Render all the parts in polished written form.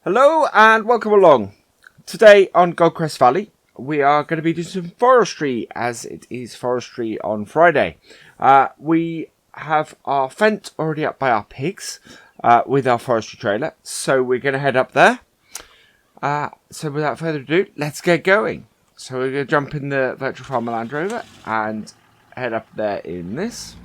Hello and welcome along. Today on Goldcrest Valley we are going to be doing some forestry as it is forestry on Friday. We have our fence already up by our pigs with our forestry trailer, so we're going to head up there. So without further ado, let's get going. So we're going to jump in the Virtual Farmer Land Rover and head up there in this.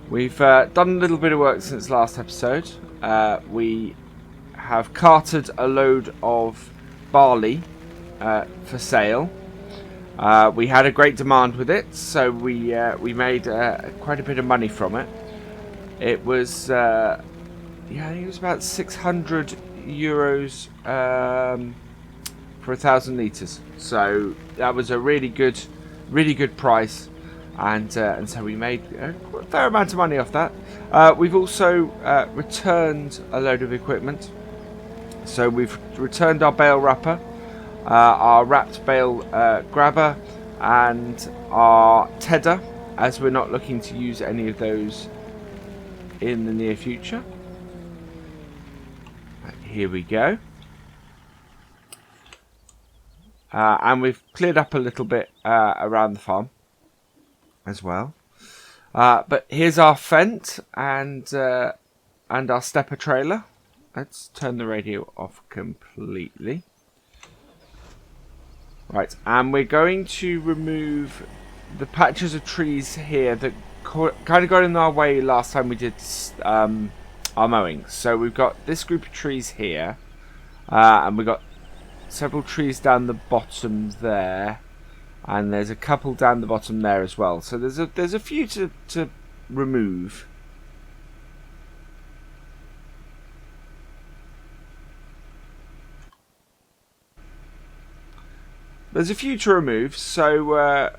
We've done a little bit of work since last episode. We have carted a load of barley for sale. We had a great demand with it, so we made quite a bit of money from it. It was, I think it was about €600 for 1,000 litres. So that was a really good price. And so we made a fair amount of money off that. We've also returned a load of equipment. So we've returned our bale wrapper, our wrapped bale grabber, and our tedder, as we're not looking to use any of those in the near future. Here we go. And we've cleared up a little bit around the farm as well, but here's our fence and our stepper trailer. Let's turn the radio off completely. Right, and we're going to remove the patches of trees here that kind of got in our way last time we did our mowing. So we've got this group of trees here, and we've got several trees down the bottom there. And there's a couple down the bottom there as well. So there's a few to remove. There's a few to remove, so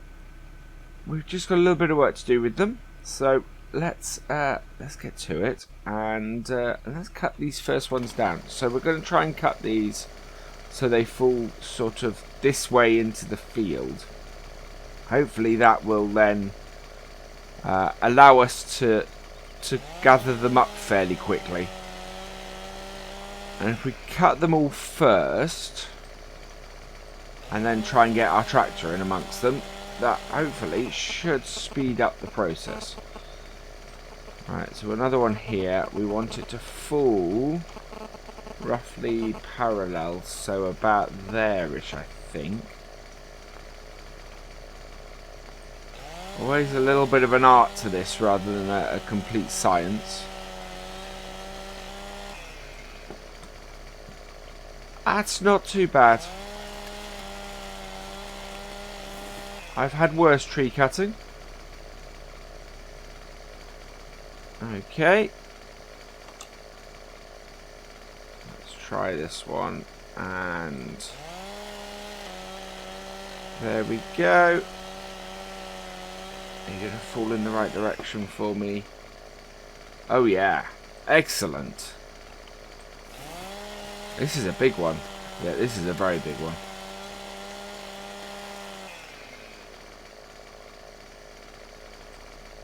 we've just got a little bit of work to do with them. So let's get to it and let's cut these first ones down. So we're going to try and cut these so they fall sort of this way into the field. Hopefully that will then allow us to gather them up fairly quickly. And if we cut them all first and then try and get our tractor in amongst them, that hopefully should speed up the process. Right, so another one here. We want it to fall roughly parallel, so about there-ish, I think. Always a little bit of an art to this rather than a complete science. That's not too bad. I've had worse tree cutting. Okay. Let's try this one. And there we go. You're going to fall in the right direction for me. Oh yeah. Excellent. This is a big one. Yeah, this is a very big one.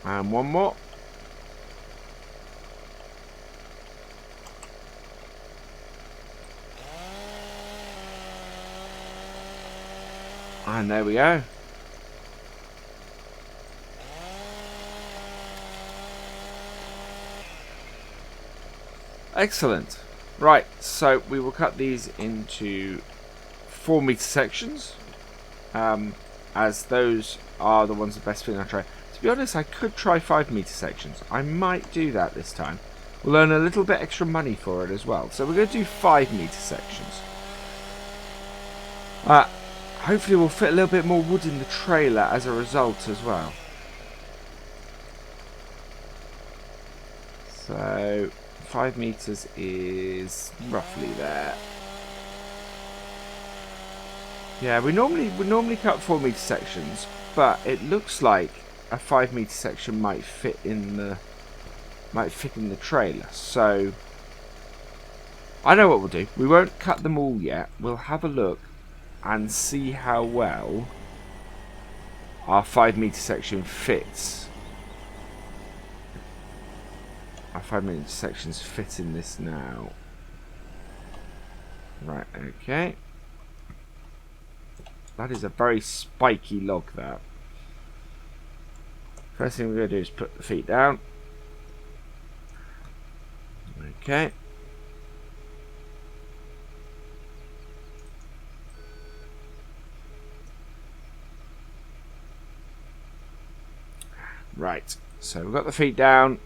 And one more. And there we go. Excellent. Right, so we will cut these into 4-meter sections, as those are the ones that best fit in our tray. To be honest, I could try 5-meter sections. I might do that this time. We'll earn a little bit extra money for it as well. So we're going to do 5-meter sections. Hopefully we'll fit a little bit more wood in the trailer as a result as well. So 5 meters is roughly there. Yeah, we normally cut 4-meter sections, but it looks like a 5-meter section might fit in the trailer. So I know what we'll do. We won't cut them all yet. We'll have a look and see how well our 5-meter section fits our 5-minute intersections fit in this now? Right, okay. That is a very spiky log, that. First thing we're going to do is put the feet down. Okay. Right, so we've got the feet down.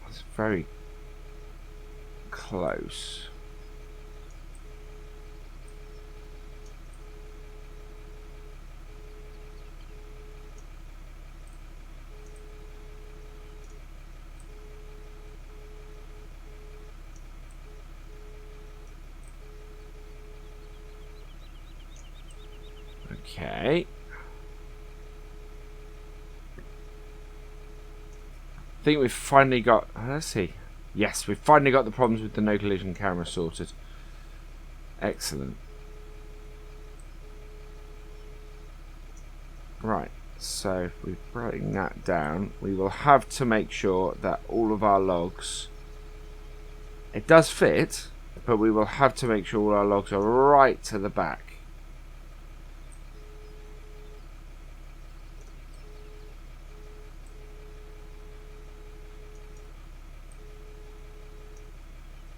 That's very close. Okay. I think we've finally got... let's see. Yes, we've finally got the problems with the no collision camera sorted. Excellent. Right, so if we bring that down, we will have to make sure that all of our logs... It does fit, but we will have to make sure all our logs are right to the back.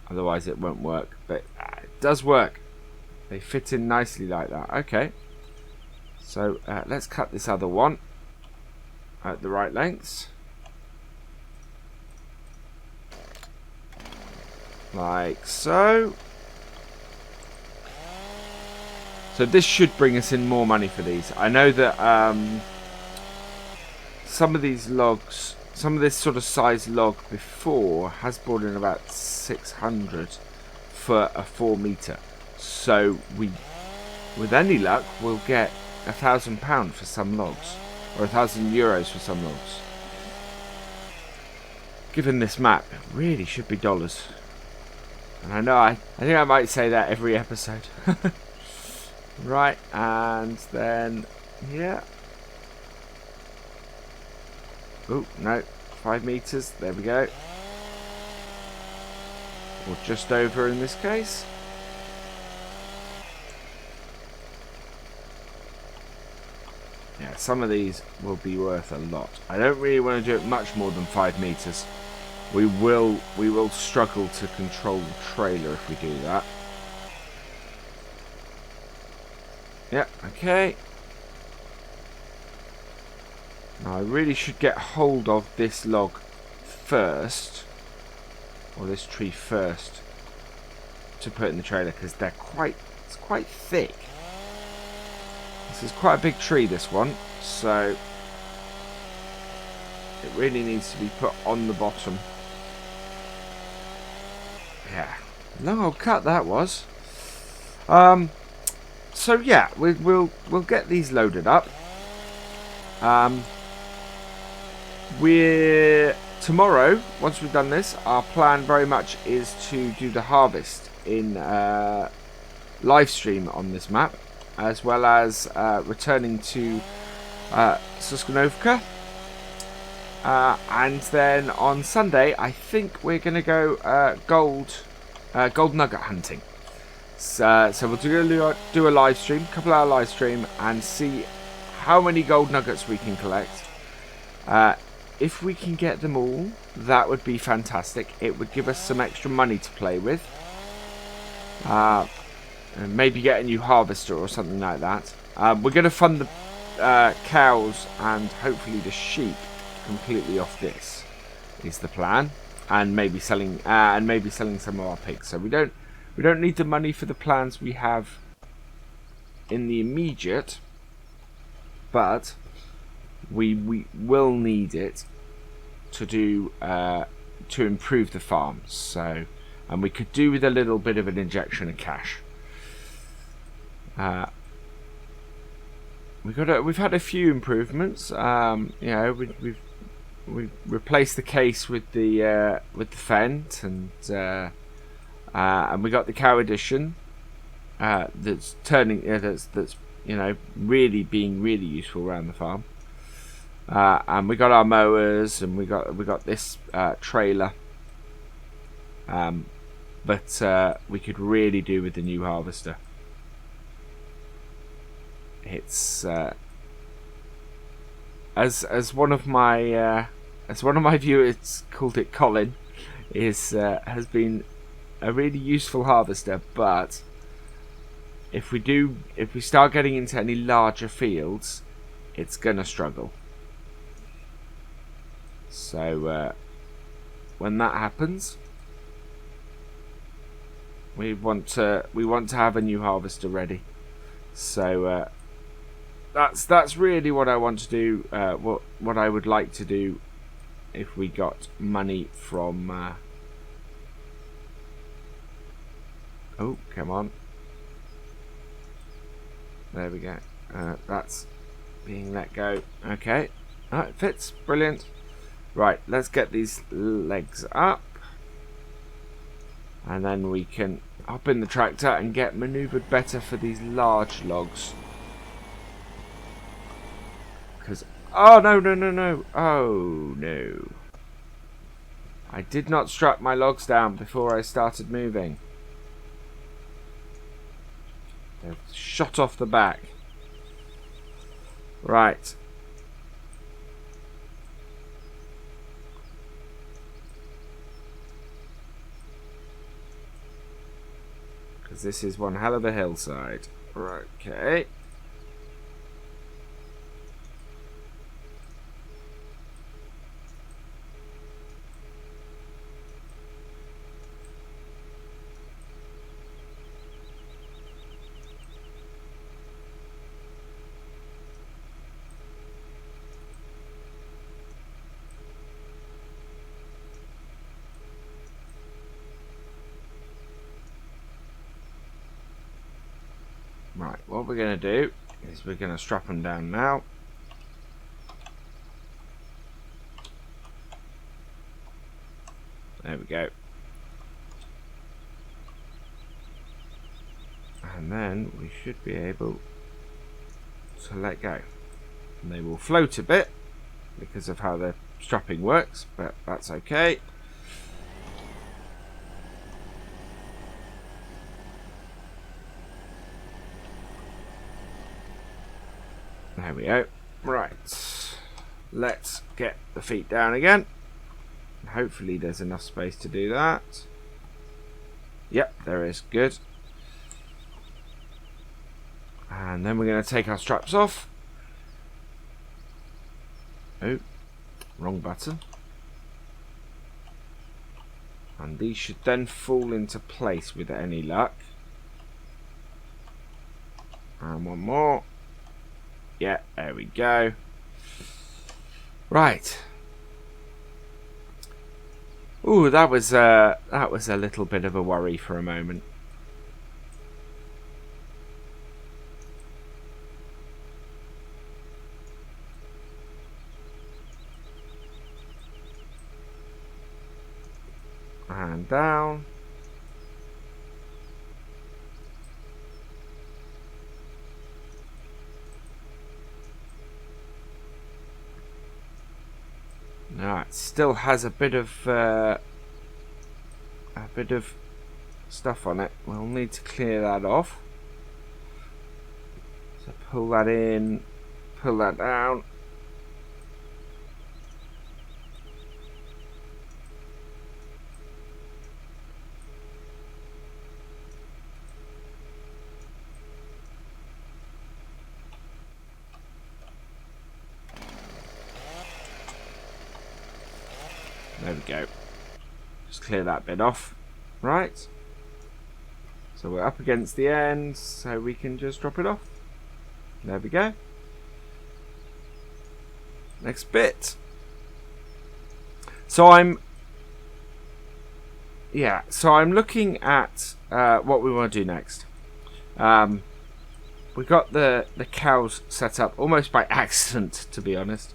Otherwise it won't work, but it does work. They fit in nicely like that. Okay, so let's cut this other one at the right lengths, like so. So this should bring us in more money for these. I know that some of these logs, some of this sort of size log before has brought in about 600 for a 4 meter. So we, with any luck, we'll get £1,000 for some logs, or €1,000 for some logs. Given this map, it really should be dollars. And I know I think I might say that every episode. Right, and then yeah. Oh, no. 5 meters. There we go. Or just over in this case. Yeah, some of these will be worth a lot. I don't really want to do it much more than 5 meters. We will struggle to control the trailer if we do that. Yeah, okay. Now I really should get hold of this log first, or this tree first, to put in the trailer, because it's quite thick. This is quite a big tree, this one, so it really needs to be put on the bottom. Yeah, long old cut that was. So yeah, we'll get these loaded up. We're tomorrow, once we've done this, our plan very much is to do the harvest in live stream on this map, as well as returning to Suskanovka, and then on Sunday I think we're going to go gold nugget hunting. So we'll do a live stream, couple hour live stream, and see how many gold nuggets we can collect. If we can get them all, that would be fantastic. It would give us some extra money to play with. And maybe get a new harvester or something like that. We're going to fund the cows and hopefully the sheep completely off this, is the plan. And maybe selling some of our pigs. So we don't need the money for the plans we have in the immediate, but we will need it to do to improve the farms. So, and we could do with a little bit of an injection of cash. We've had a few improvements. You know, we've replaced the case with the Fent, and we got the cow edition that's turning that's you know, really being really useful around the farm. And we got our mowers, and we got this trailer. But we could really do with the new harvester. It's as one of my viewers called it, Colin, has been a really useful harvester, but if we start getting into any larger fields, it's gonna struggle. So when that happens, we want to have a new harvester ready. So that's really what I want to do. What I would like to do if we got money from. Oh, come on! There we go. That's being let go. Okay, it fits. Brilliant. Right, let's get these legs up, and then we can hop in the tractor and get manoeuvred better for these large logs. Because, oh no, oh no, I did not strap my logs down before I started moving. They've shot off the back. Right. Because this is one hell of a hillside. Okay. Right, what we're going to do is we're going to strap them down now. There we go. And then we should be able to let go. And they will float a bit because of how the strapping works, but that's okay. There we go. Right. Let's get the feet down again. Hopefully there's enough space to do that. Yep, there is. Good. And then we're going to take our straps off. Oh, wrong button. And these should then fall into place with any luck. And one more. Yeah, there we go. Right. Ooh, that was a little bit of a worry for a moment. And down. Now it still has a bit of stuff on it. We'll need to clear that off. So pull that in, pull that down. There we go. Just clear that bit off. Right. So we're up against the end, so we can just drop it off. There we go. Next bit. So I'm looking at what we want to do next. We got the cows set up almost by accident, to be honest.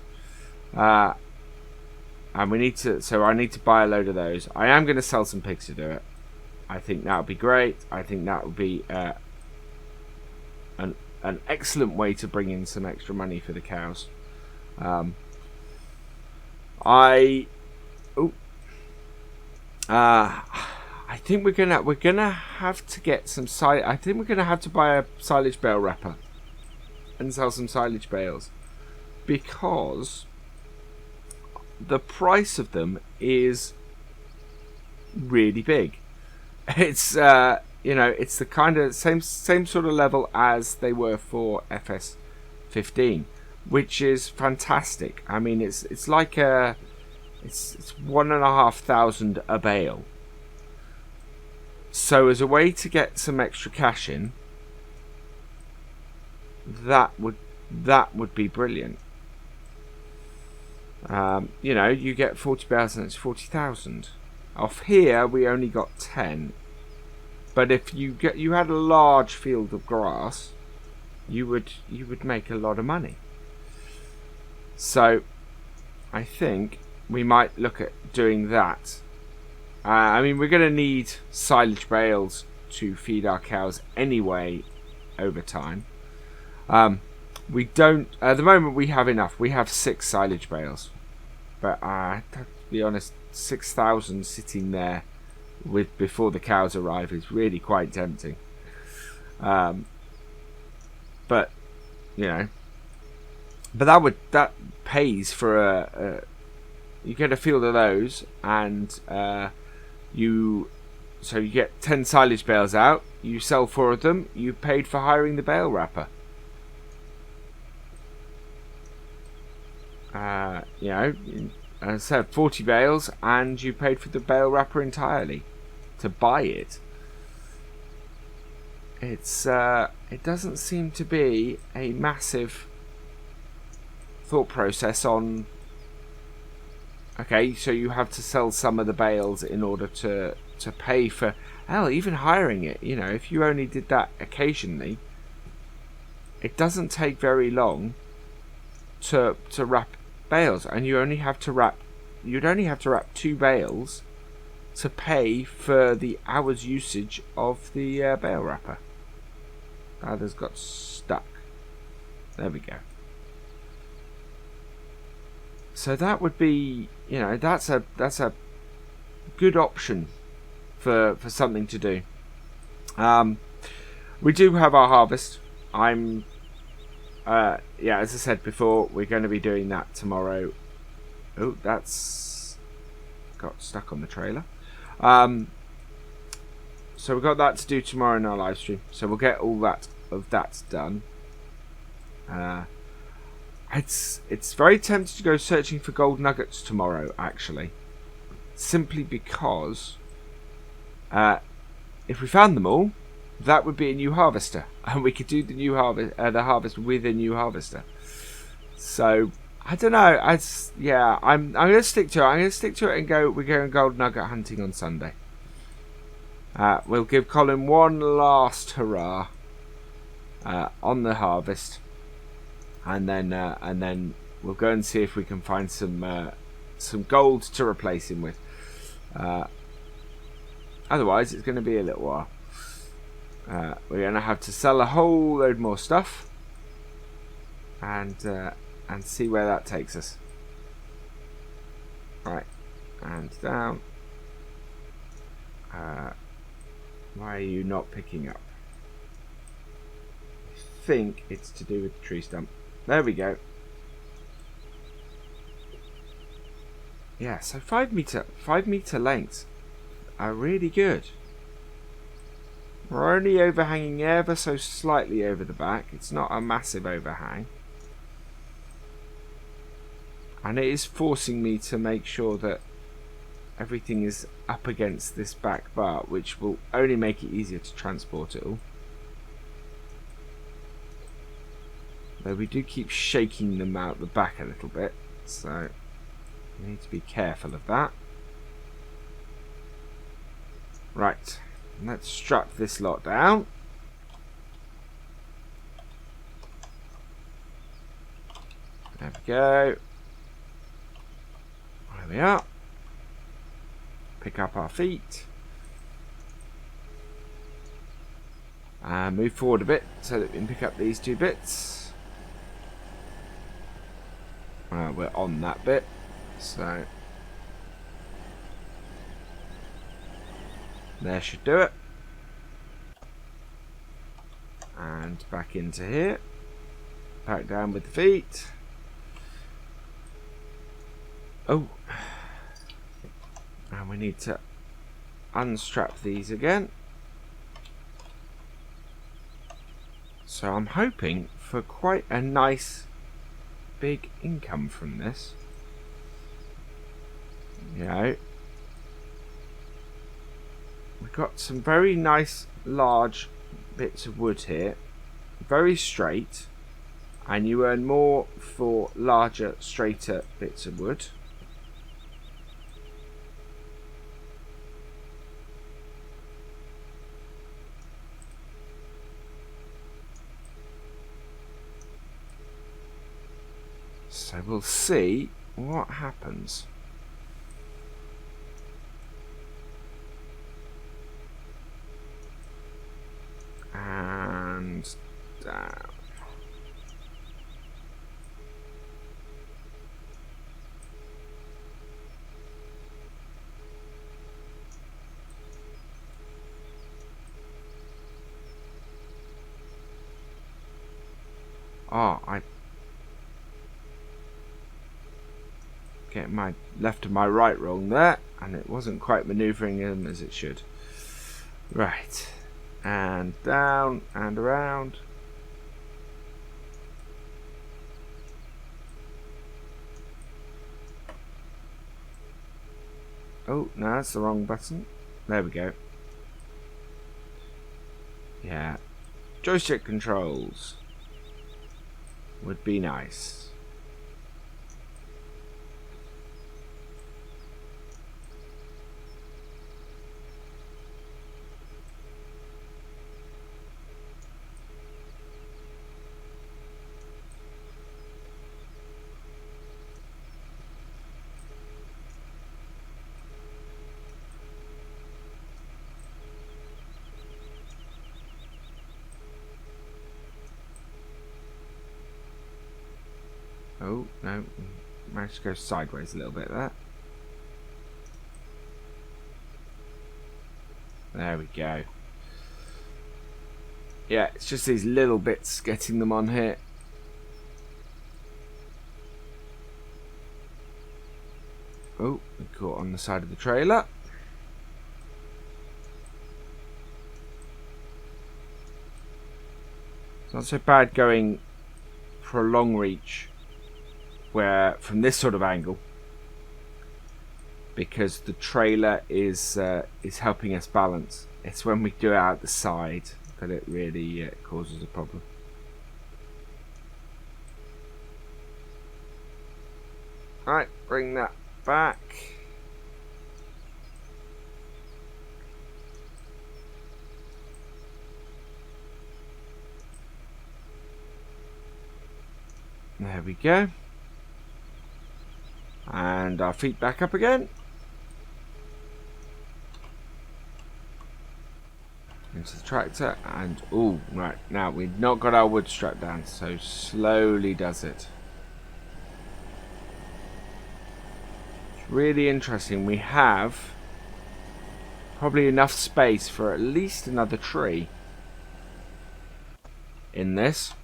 And we need to, so I need to buy a load of those. I am going to sell some pigs to do it. I think that would be great. I think that would be a an excellent way to bring in some extra money for the cows. I think we're gonna have to get some I think we're gonna have to buy a silage bale wrapper and sell some silage bales, because the price of them is really big. It's it's the kind of same sort of level as they were for FS15, which is fantastic. I mean, it's like it's 1,500 a bale. So as a way to get some extra cash in, that would be brilliant. You get 40 bales and it's 40,000. Off here we only got 10. But if you had a large field of grass, you would make a lot of money. So I think we might look at doing that. I mean, we're going to need silage bales to feed our cows anyway over time. We don't at the moment. We have enough. We have 6 silage bales, but to be honest, 6,000 sitting there before the cows arrive is really quite tempting. But but that pays for you get a field of those, and you get 10 silage bales out. You sell 4 of them. You paid for hiring the bale wrapper. So 40 bales, and you paid for the bale wrapper entirely to buy it. It doesn't seem to be a massive thought process on. Okay, so you have to sell some of the bales in order to pay for even hiring it. If you only did that occasionally, it doesn't take very long to wrap bales, and you'd only have to wrap 2 bales to pay for the hour's usage of the bale wrapper. Others got stuck. There we go. So that would be, that's a good option for something to do. We do have our harvest. As I said before, we're going to be doing that tomorrow. Oh, that's got stuck on the trailer. So we've got that to do tomorrow in our live stream. So we'll get all that done. It's very tempting to go searching for gold nuggets tomorrow, actually, simply because if we found them all, that would be a new harvester, and we could do the new harvest with a new harvester. So I don't know. I'm going to stick to it. I'm going to stick to it and go. We're going gold nugget hunting on Sunday. We'll give Colin one last hurrah on the harvest, and then we'll go and see if we can find some gold to replace him with. Otherwise, it's going to be a little while. We're going to have to sell a whole load more stuff, and see where that takes us. Right, and down. Why are you not picking up? I think it's to do with the tree stump. There we go. Yeah, so 5 meter lengths are really good. We're only overhanging ever so slightly over the back. It's not a massive overhang. And it is forcing me to make sure that everything is up against this back bar, which will only make it easier to transport it all. Though we do keep shaking them out the back a little bit, so we need to be careful of that. Right, let's strap this lot down. There we go. There we are. Pick up our feet. Move forward a bit so that we can pick up these 2 bits. We're on that bit, so there should do it. And back into here. Back down with the feet. Oh, and we need to unstrap these again. So I'm hoping for quite a nice big income from this. You know, we've got some very nice large bits of wood here, very straight, and you earn more for larger, straighter bits of wood. So we'll see what happens. And down. Oh, I get my left and my right wrong there, and it wasn't quite manoeuvring them as it should. Right, and down and around. Oh, no, that's the wrong button. There we go. Yeah, joystick controls would be nice. Oh, no, managed to go sideways a little bit there. There we go. Yeah, it's just these little bits getting them on here. Oh, we caught on the side of the trailer. It's not so bad going for a long reach where from this sort of angle, because the trailer is helping us balance. It's when we do it out the side that it really causes a problem. Alright, bring that back. There we go. And our feet back up again. Into the tractor, and oh, right, now we've not got our wood strapped down, so slowly does it. It's really interesting. We have probably enough space for at least another tree in this.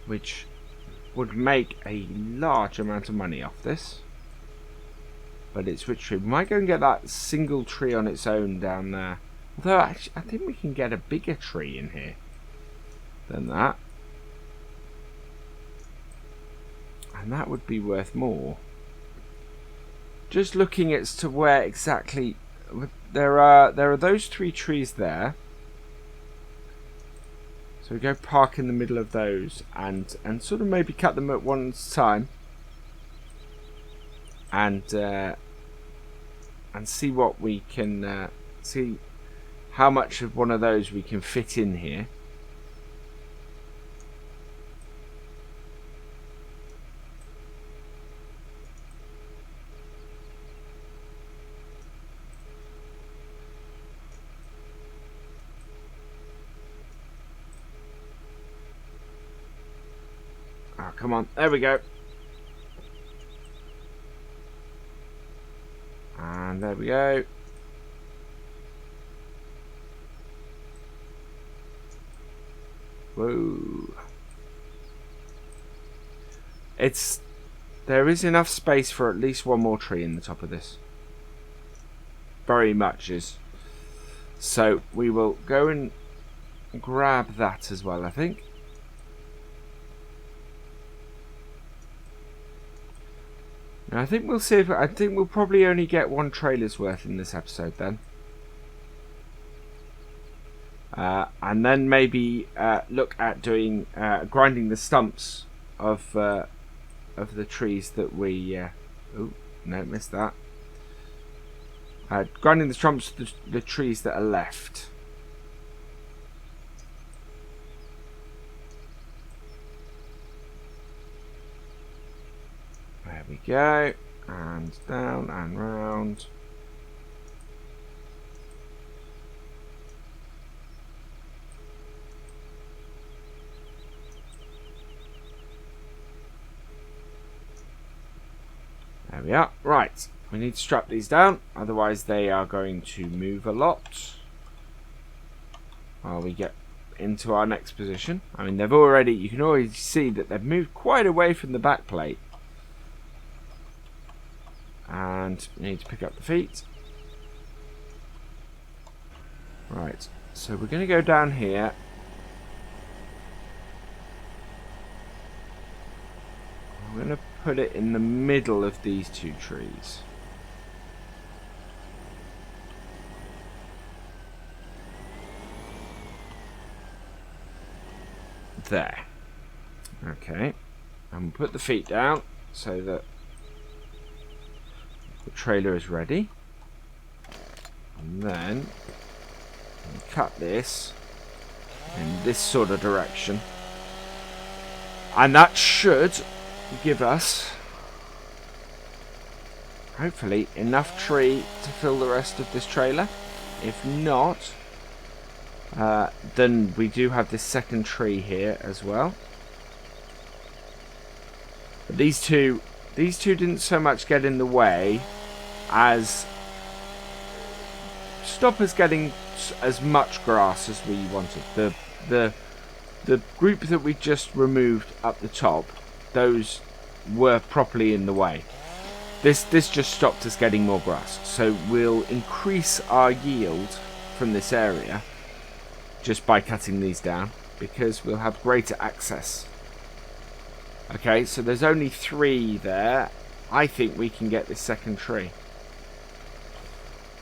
Which would make a large amount of money off this. But it's which tree? We might go and get that single tree on its own down there. Although actually, I think we can get a bigger tree in here than that. And that would be worth more. Just looking as to where exactly there are those 3 trees there. So we go park in the middle of those and sort of maybe cut them at one time, and see what we can see how much of one of those we can fit in here. Come on, there we go. And there we go. Whoa. There is enough space for at least one more tree in the top of this. Very much is. So we will go and grab that as well, I think. Now I think we'll see if I think we'll probably only get one trailer's worth in this episode then. And then maybe look at doing grinding the stumps of the trees that we. Oh no, missed that. Grinding the stumps of the trees that are left. There we go, and down and round. There we are. Right, we need to strap these down, otherwise they are going to move a lot while we get into our next position. I mean, they've already, you can already see that they've moved quite away from the back plate. And we need to pick up the feet. Right, so we're going to go down here. I'm going to put it in the middle of these two trees. There. Okay. And we'll put the feet down so that the trailer is ready. And then we'll cut this in this sort of direction. And that should give us hopefully enough tree to fill the rest of this trailer. If not, then we do have this second tree here as well. But these two didn't so much get in the way as stop us getting as much grass as we wanted. The group that we just removed up the top, those were properly in the way. This just stopped us getting more grass. So we'll increase our yield from this area just by cutting these down, because we'll have greater access. Okay, so there's only 3 there. I think we can get this second tree.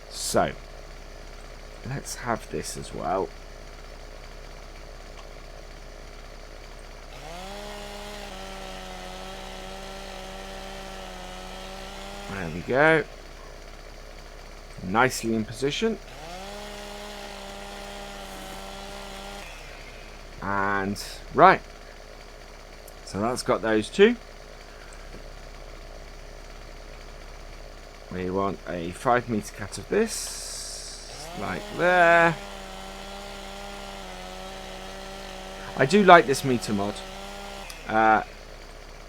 So let's have this as well. There we go. Nicely in position. And right. So that's got those 2. We want a 5-meter cut of this. Like there. I do like this meter mod.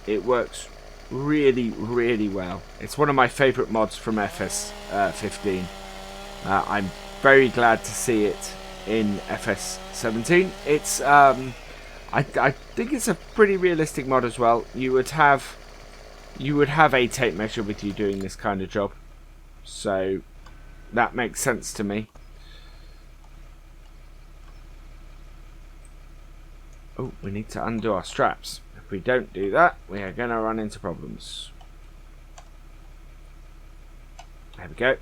It works really, really well. It's one of my favourite mods from FS15. I'm very glad to see it in FS17. It's I think it's a pretty realistic mod as well. You would have a tape measure with you doing this kind of job, so that makes sense to me. Oh, we need to undo our straps. If we don't do that, we are going to run into problems. There we go.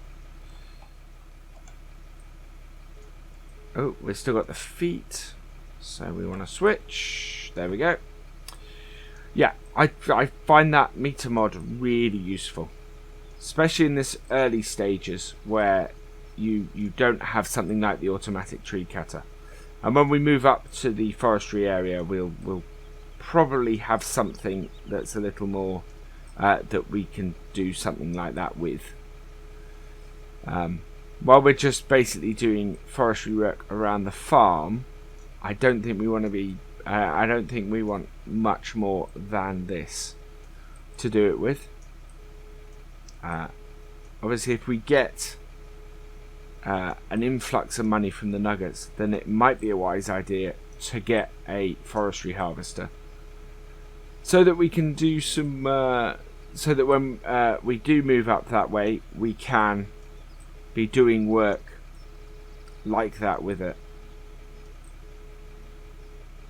Oh, we've still got the feet, so we want to switch. There we go. Yeah, I find that meter mod really useful, especially in this early stages where you don't have something like the automatic tree cutter. And when we move up to the forestry area, we'll probably have something that's a little more that we can do something like that with. While we're just basically doing forestry work around the farm, I don't think we want to be I don't think we want much more than this to do it with. Obviously, if we get an influx of money from the nuggets, then it might be a wise idea to get a forestry harvester, so that we can do some so that when we do move up that way, we can be doing work like that with it.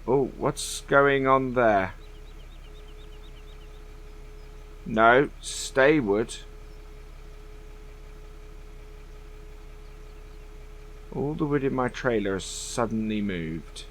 Oh, what's going on there? No, stay wood. All the wood in my trailer has suddenly moved.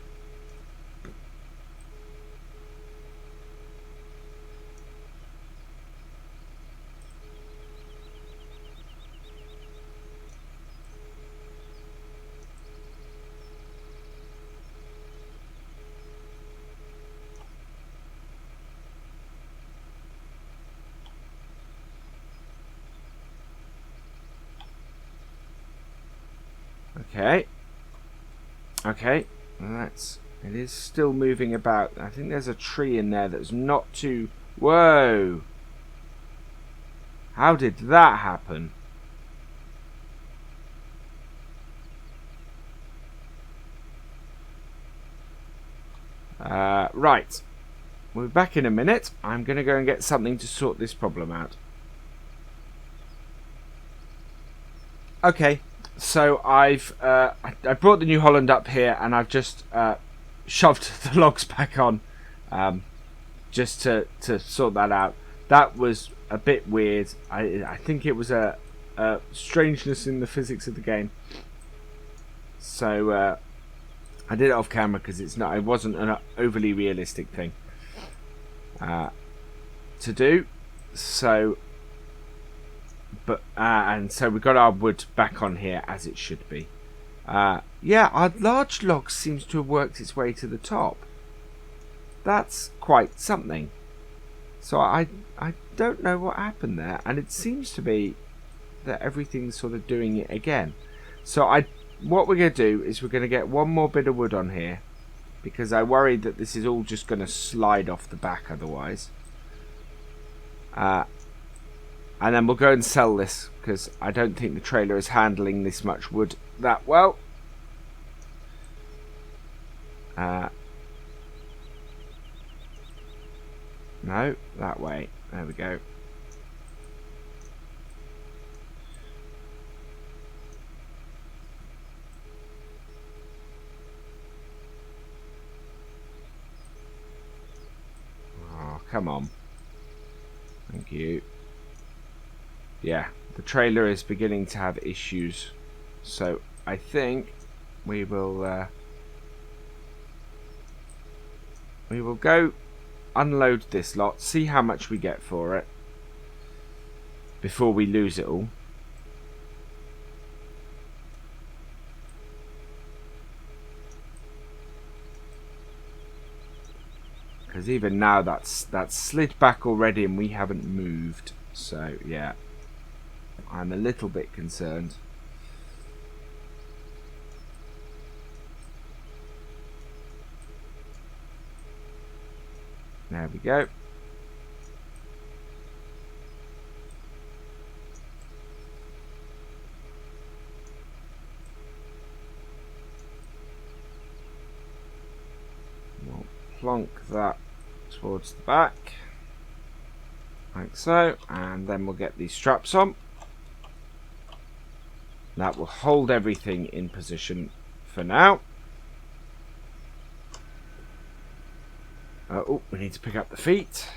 Okay. Okay. It is still moving about. I think there's a tree in there that's not too... Whoa! How did that happen? Right. We'll be back in a minute. I'm going to go and get something to sort this problem out. Okay. So I brought the New Holland up here, and I've just shoved the logs back on, just to sort that out. That was a bit weird. I think it was a strangeness in the physics of the game. So I did it off camera because it wasn't an overly realistic thing to do. So. But and so we got our wood back on here as it should be. Yeah, our large log seems to have worked its way to the top. That's quite something. So I don't know what happened there, and it seems to be that everything's sort of doing it again. So what we're going to do is we're going to get one more bit of wood on here, because I worried that this is all just going to slide off the back otherwise. And then we'll go and sell this, because I don't think the trailer is handling this much wood that well. No, that way. There we go. Oh, come on. Thank you. Yeah, the trailer is beginning to have issues, so I think we will go unload this lot, see how much we get for it before we lose it all. Because even now that's slid back already and we haven't moved, so yeah. I'm a little bit concerned. There we go. We'll plonk that towards the back, like so, and then we'll get these straps on. That will hold everything in position for now. Oh, we need to pick up the feet.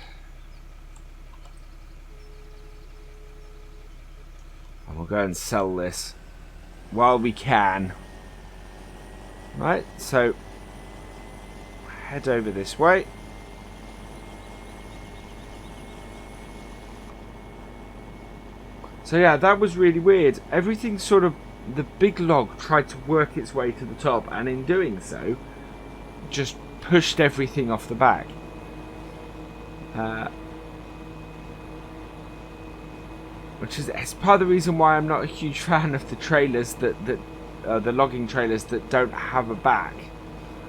And we'll go and sell this while we can. Right, so head over this way. So yeah, that was really weird. Everything sort of, the big log tried to work its way to the top, and in doing so, just pushed everything off the back. Which is part of the reason why I'm not a huge fan of the trailers the logging trailers that don't have a back.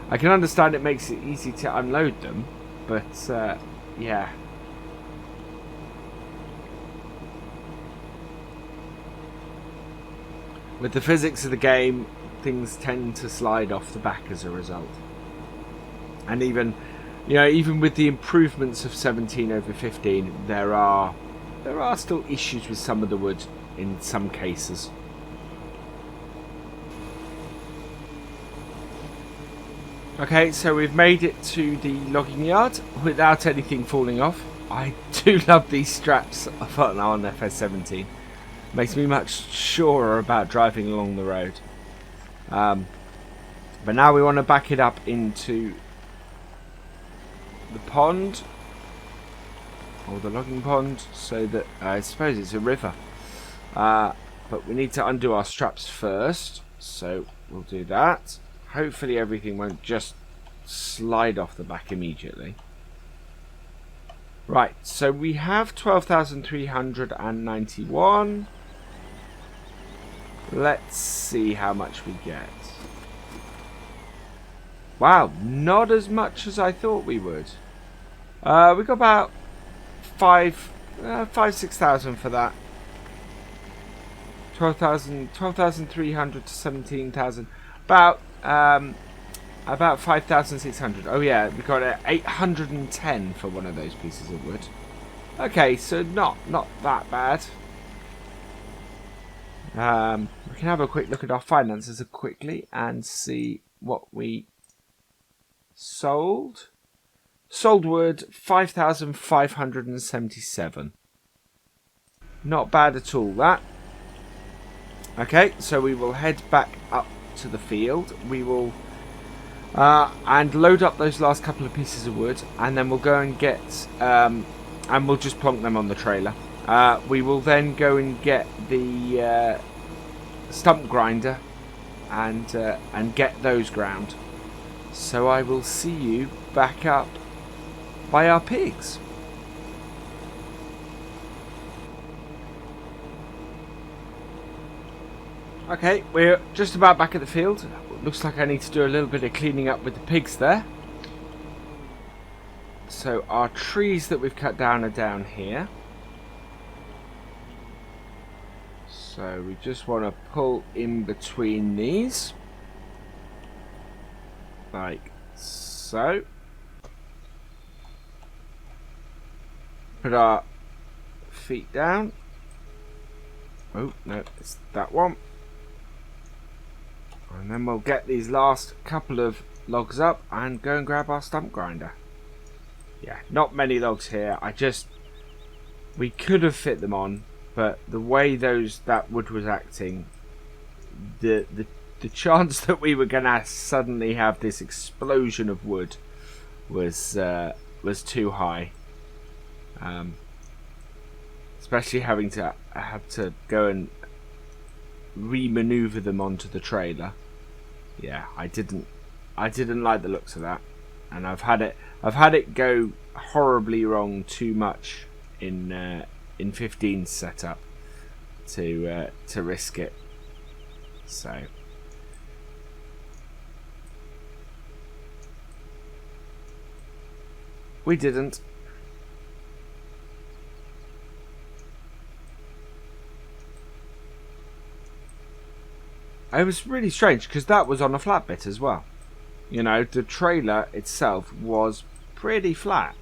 I can understand it makes it easy to unload them, but yeah. With the physics of the game, things tend to slide off the back as a result. And even, you know, even with the improvements of 17 over 15, there are still issues with some of the wood in some cases. Okay, so we've made it to the logging yard without anything falling off. I do love these straps on FS17. Makes me much surer about driving along the road. But now we want to back it up into the pond, or the logging pond, so that I suppose it's a river. But we need to undo our straps first, so we'll do that. Hopefully everything won't just slide off the back immediately. Right, so we have 12,391. Let's see how much we get. Wow, not as much as I thought we would. We got about 6,000 for that. 12,300 to 17,000. About 5,600. Oh yeah, we got 810 for one of those pieces of wood. Okay, so not that bad. We can have a quick look at our finances quickly and see what we sold. Sold wood 5,577. Not bad at all, that. Okay, so we will head back up to the field. We will and load up those last couple of pieces of wood, and then we'll go and get and we'll just plonk them on the trailer. We will then go and get the stump grinder and get those ground. So I will see you back up by our pigs. Okay, we're just about back at the field. Looks like I need to do a little bit of cleaning up with the pigs there. So our trees that we've cut down are down here. So we just want to pull in between these. Like so. Put our feet down. Oh, no, it's that one. And then we'll get these last couple of logs up and go and grab our stump grinder. Yeah, not many logs here. We could have fit them on, but the way that wood was acting, the chance that we were gonna suddenly have this explosion of wood was too high. Especially having to go and re-maneuver them onto the trailer. Yeah, I didn't like the looks of that, and I've had it go horribly wrong too much in 15's setup to risk it. So we didn't. It was really strange because that was on a flat bit as well. You know, the trailer itself was pretty flat.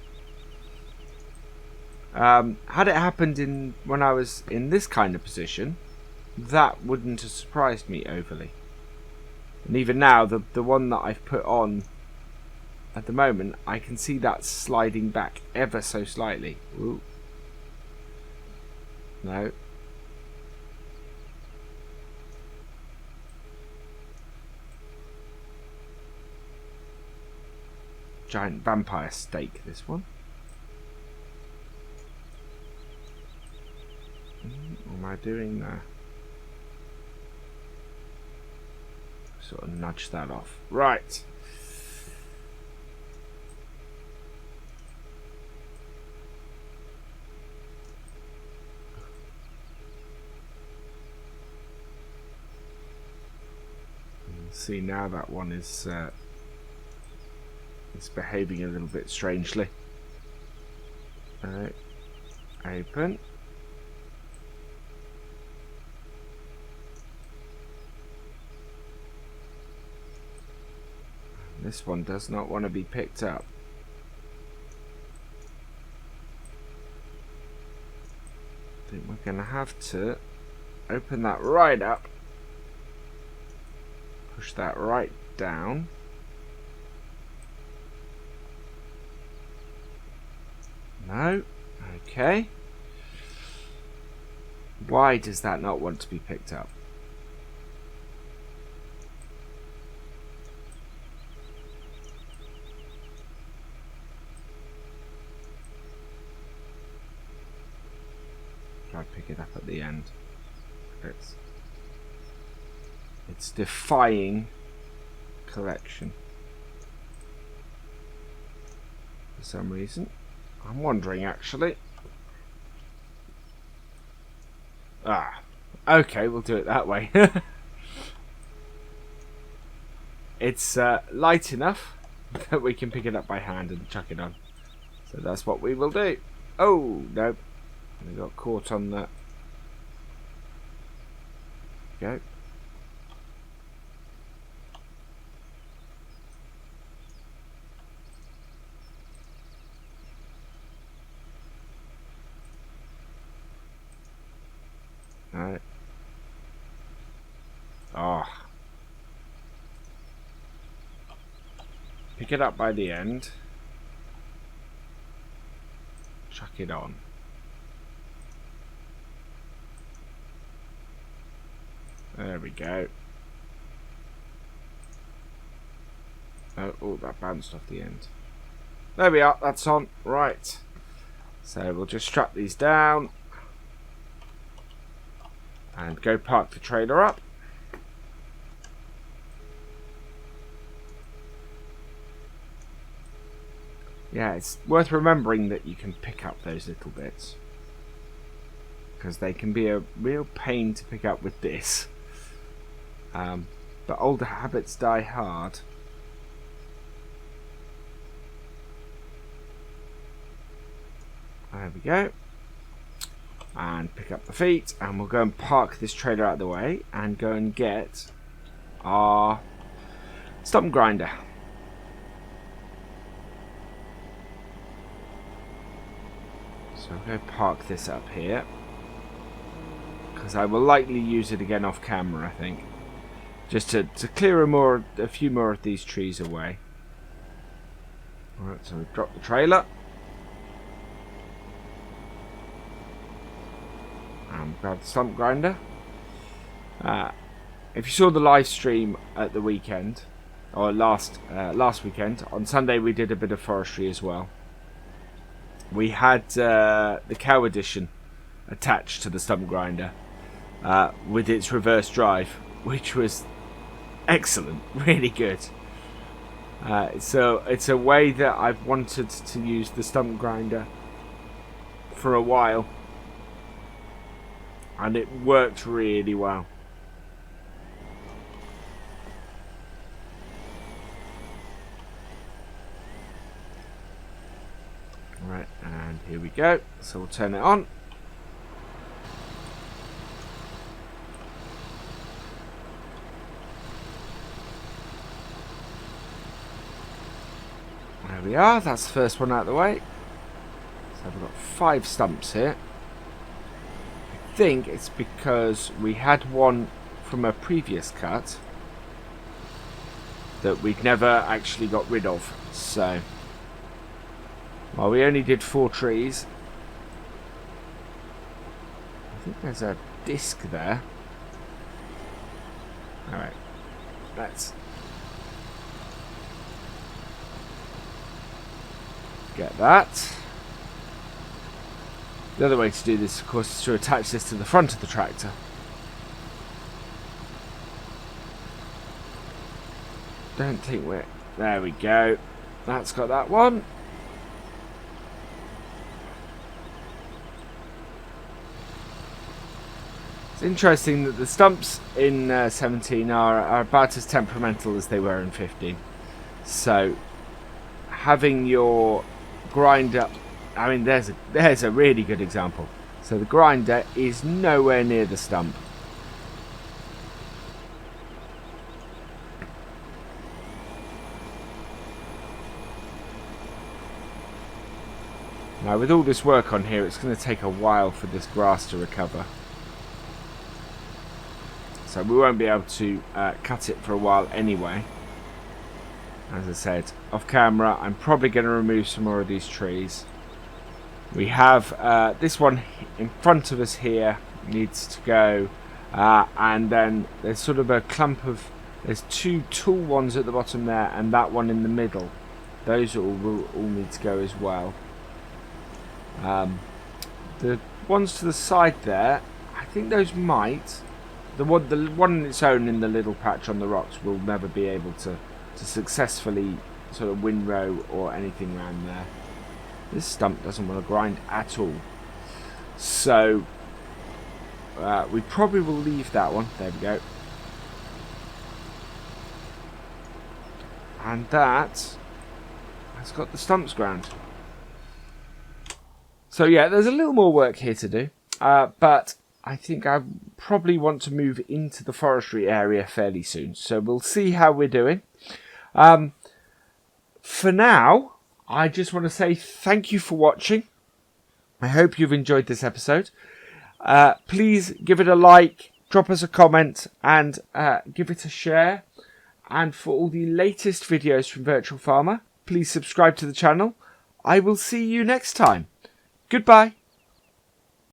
Had it happened when I was in this kind of position, that wouldn't have surprised me overly. And even now, the one that I've put on at the moment, I can see that sliding back ever so slightly. Ooh. No. Giant vampire stake, this one. What am I doing there? Sort of nudge that off. Right. See, now that one is It's behaving a little bit strangely. Open. This one does not want to be picked up. I think we're going to have to open that right up. Push that right down. No. Okay. Why does that not want to be picked up? Try to pick it up at the end. It's defying collection for some reason. I'm wondering actually. Okay, we'll do it that way. It's light enough that we can pick it up by hand and chuck it on. So that's what we will do. Oh, no. We got caught on that. Go. No. Oh. Pick it up by the end. Chuck it on. There we go. Oh, that bounced off the end. There we are, that's on. Right. So we'll just strap these down. And go park the trailer up. Yeah, it's worth remembering that you can pick up those little bits. Because they can be a real pain to pick up with this. But older habits die hard. There we go. And pick up the feet, and we'll go and park this trailer out of the way and go and get our stump grinder. So I'll go park this up here, because I will likely use it again off camera, I think, just to clear a few more of these trees away. Alright, so we've dropped the trailer. Grab the stump grinder. If you saw the live stream at the weekend, or last weekend, on Sunday we did a bit of forestry as well. We had the cow edition attached to the stump grinder with its reverse drive, which was excellent, really good. So it's a way that I've wanted to use the stump grinder for a while. And it worked really well. Right, and here we go. So we'll turn it on. There we are. That's the first one out of the way. So we've got 5 stumps here. I think it's because we had one from a previous cut that we'd never actually got rid of. So, well, we only did 4 trees. I think there's a disc there. Alright, let's get that. The other way to do this, of course, is to attach this to the front of the tractor. Don't think we're... There we go. That's got that one. It's interesting that the stumps in 17 are about as temperamental as they were in 15. So, having your grinder, I mean, there's a really good example. So the grinder is nowhere near the stump. Now with all this work on here, it's going to take a while for this grass to recover. So we won't be able to cut it for a while anyway. As I said, off camera, I'm probably going to remove some more of these trees. We have this one in front of us here needs to go. And then there's sort of a clump of, there's two tall ones at the bottom there and that one in the middle. Those will all need to go as well. The ones to the side there, I think those might. The one on its own in the little patch on the rocks will never be able to successfully sort of windrow or anything around there. This stump doesn't want to grind at all. So we probably will leave that one. There we go. And that has got the stumps ground. So yeah, there's a little more work here to do, but I think I probably want to move into the forestry area fairly soon. So we'll see how we're doing. For now, I just want to say thank you for watching. I hope you've enjoyed this episode. Please give it a like, drop us a comment, and give it a share. And for all the latest videos from Virtual Farmer, please subscribe to the channel. I will see you next time. Goodbye.